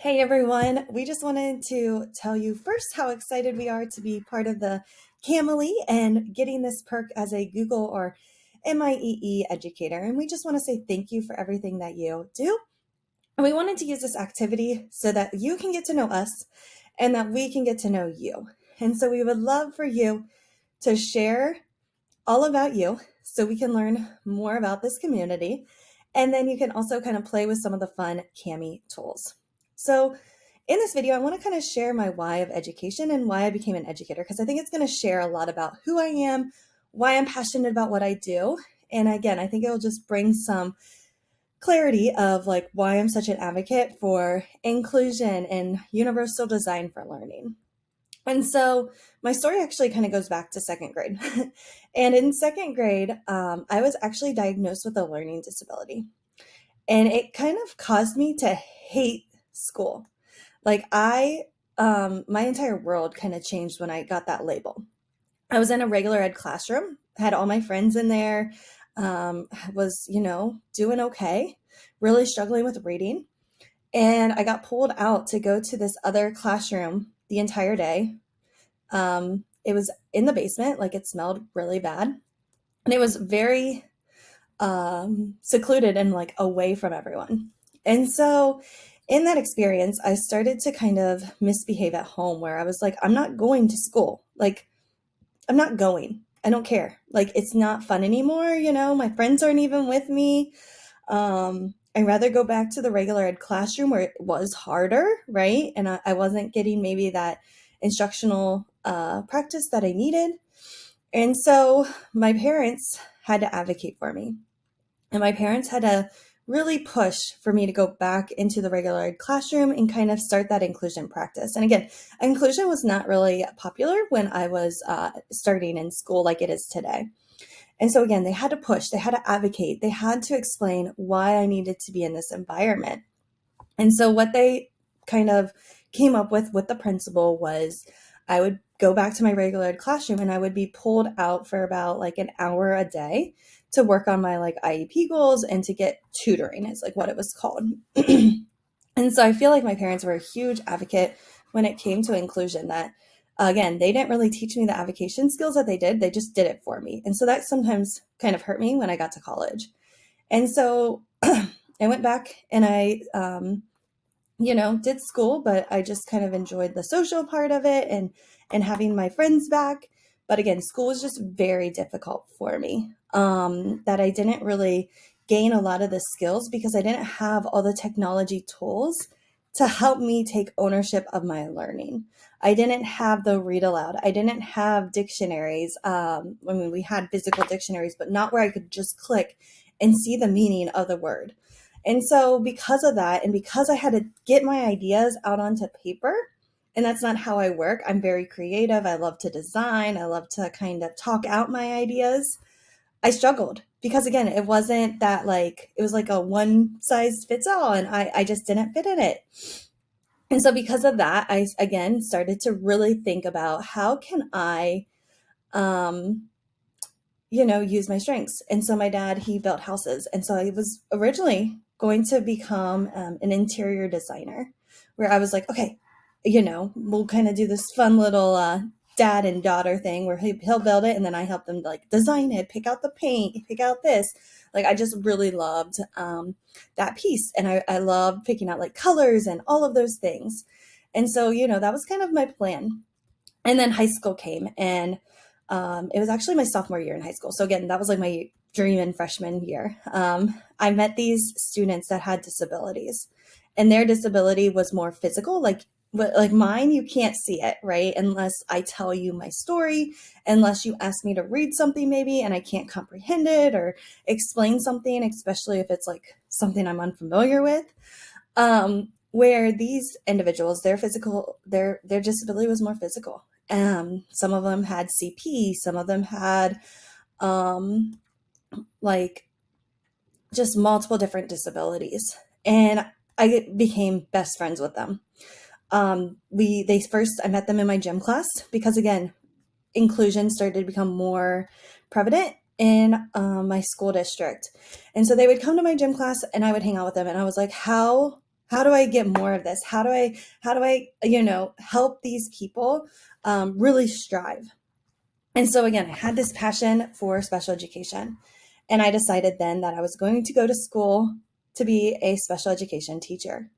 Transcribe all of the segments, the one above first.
Hey everyone, we just wanted to tell you first how excited we are to be part of the Camely and getting this perk as a Google or MIEE educator. And we just want to say thank you for everything that you do. And we wanted to use this activity so that you can get to know us and that we can get to know you. And so we would love for you to share all about you so we can learn more about this community. And then you can also kind of play with some of the fun Cami tools. So in this video, I want to kind of share my why of education and why I became an educator, because I think it's going to share a lot about who I am, why I'm passionate about what I do. And again, I think it will just bring some clarity of like why I'm such an advocate for inclusion and universal design for learning. And so my story actually kind of goes back to second grade. And in second grade, I was actually diagnosed with a learning disability. And it kind of caused me to hate school. Like my entire world kind of changed when I got that label. I was in a regular ed classroom, had all my friends in there, was, doing okay, really struggling with reading. And I got pulled out to go to this other classroom the entire day. It was in the basement, like it smelled really bad. And it was very secluded and like away from everyone. And so in that experience, I started to kind of misbehave at home where I was like, I'm not going to school. Like, I'm not going. I don't care. Like, it's not fun anymore. My friends aren't even with me. I'd rather go back to the regular ed classroom where it was harder, right? And I wasn't getting maybe that instructional practice that I needed. And so my parents had to advocate for me. And my parents had to really push for me to go back into the regular ed classroom and kind of start that inclusion practice. And again, inclusion was not really popular when I was starting in school like it is today. And so again, they had to push, they had to advocate, they had to explain why I needed to be in this environment. And so what they kind of came up with the principal was I would go back to my regular ed classroom and I would be pulled out for about like an hour a day to work on my like IEP goals and to get tutoring is like what it was called. And so I feel like my parents were a huge advocate when it came to inclusion that again, they didn't really teach me the avocation skills that they did. They just did it for me. And so that sometimes kind of hurt me when I got to college. And so I went back and I did school, but I just kind of enjoyed the social part of it and having my friends back. But again, school was just very difficult for me. That I didn't really gain a lot of the skills because I didn't have all the technology tools to help me take ownership of my learning. I didn't have the read aloud. I didn't have dictionaries. We had physical dictionaries, but not where I could just click and see the meaning of the word. And so because of that, and because I had to get my ideas out onto paper, and that's not how I work. I'm very creative. I love to design. I love to kind of talk out my ideas. I struggled because again, it wasn't that like, it was like a one size fits all and I just didn't fit in it. And so because of that, I again started to really think about how can I, use my strengths. And so my dad, he built houses. And so I was originally going to become an interior designer where I was like, okay, we'll kind of do this fun little dad and daughter thing where he'll build it and then I help them like design it, pick out the paint, pick out this. Like I just really loved that piece. And I loved picking out like colors and all of those things. And so, that was kind of my plan. And then high school came and it was actually my sophomore year in high school. So again, that was like my dream in freshman year. I met these students that had disabilities and their disability was more physical, like mine, you can't see it, right? Unless I tell you my story, unless you ask me to read something maybe and I can't comprehend it or explain something, especially if it's like something I'm unfamiliar with. Where these individuals, their disability was more physical. Some of them had CP, some of them had like just multiple different disabilities. And I became best friends with them. I met them in my gym class because again, inclusion started to become more prevalent in my school district. And so they would come to my gym class and I would hang out with them. And I was like, how How do I get more of this? How do I help these people really strive? And so again, I had this passion for special education. And I decided then that I was going to go to school to be a special education teacher.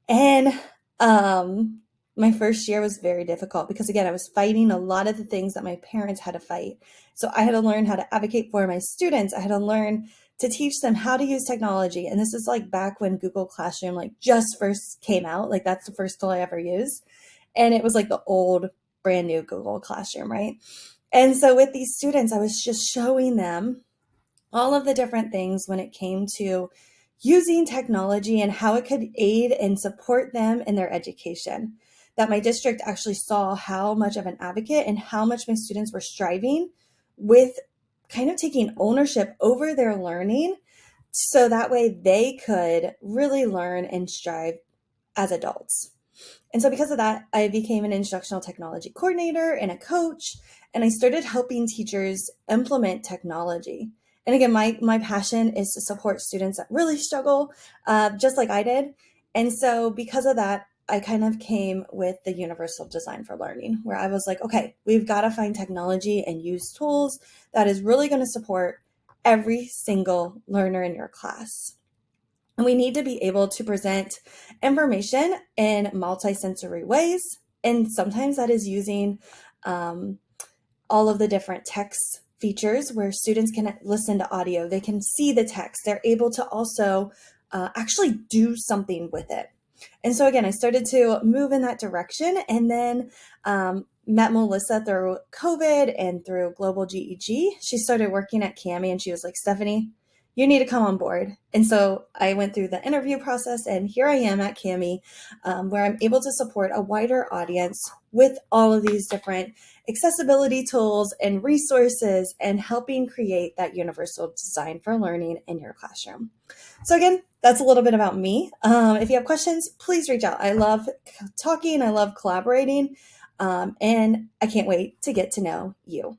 And my first year was very difficult because, again, I was fighting a lot of the things that my parents had to fight. So I had to learn how to advocate for my students. I had to learn to teach them how to use technology. And this is like back when Google Classroom like just first came out. Like that's the first tool I ever used. And it was like the old brand new Google Classroom, right? And so with these students, I was just showing them all of the different things when it came to using technology and how it could aid and support them in their education. That my district actually saw how much of an advocate and how much my students were striving with kind of taking ownership over their learning so that way they could really learn and strive as adults. And so, because of that, I became an instructional technology coordinator and a coach, and I started helping teachers implement technology. And again, my passion is to support students that really struggle, just like I did. And so, because of that, I kind of came with the universal design for learning, where I was like, okay, we've got to find technology and use tools that is really going to support every single learner in your class. And we need to be able to present information in multisensory ways. And sometimes that is using um, all of the different text features where students can listen to audio, they can see the text, they're able to also actually do something with it. And so, again, I started to move in that direction and then met Melissa through COVID and through Global GEG. She started working at Cami and she was like, Stephanie, you need to come on board. And so I went through the interview process, and here I am at Cami, where I'm able to support a wider audience with all of these different accessibility tools and resources and helping create that universal design for learning in your classroom. So again, that's a little bit about me. If you have questions, please reach out. I love talking. I love collaborating. And I can't wait to get to know you.